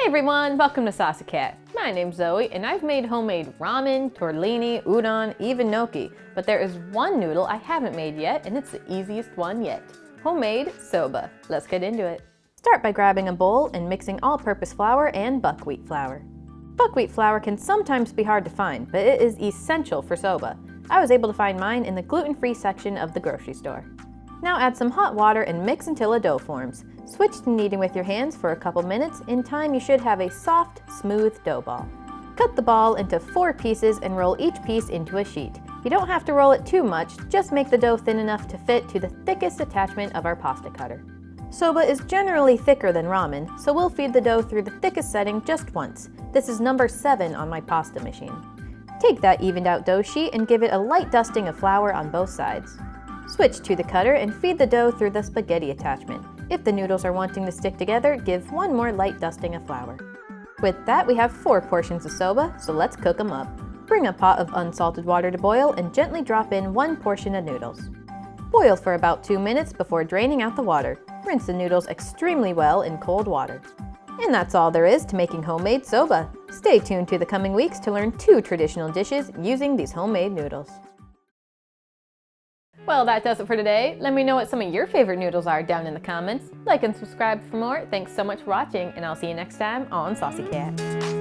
everyone, welcome to Saucy Cat. My name's Zoe and I've made homemade ramen, tortellini, udon, even gnocchi. But there is one noodle I haven't made yet and it's the easiest one yet. Homemade soba. Let's get into it. Start by grabbing a bowl and mixing all-purpose flour and buckwheat flour. Buckwheat flour can sometimes be hard to find, but it is essential for soba. I was able to find mine in the gluten-free section of the grocery store. Now add some hot water and mix until a dough forms. Switch to kneading with your hands for a couple minutes. In time, you should have a soft, smooth dough ball. Cut the ball into 4 pieces and roll each piece into a sheet. You don't have to roll it too much, just make the dough thin enough to fit to the thickest attachment of our pasta cutter. Soba is generally thicker than ramen, so we'll feed the dough through the thickest setting just once. This is number 7 on my pasta machine. Take that evened out dough sheet and give it a light dusting of flour on both sides. Switch to the cutter and feed the dough through the spaghetti attachment. If the noodles are wanting to stick together, give one more light dusting of flour. With that, we have 4 portions of soba, so let's cook them up. Bring a pot of unsalted water to boil and gently drop in 1 portion of noodles. Boil for about 2 minutes before draining out the water. Rinse the noodles extremely well in cold water. And that's all there is to making homemade soba. Stay tuned to the coming weeks to learn 2 traditional dishes using these homemade noodles. Well, that does it for today. Let me know what some of your favorite noodles are down in the comments. Like and subscribe for more. Thanks so much for watching, and I'll see you next time on Saucy Cat.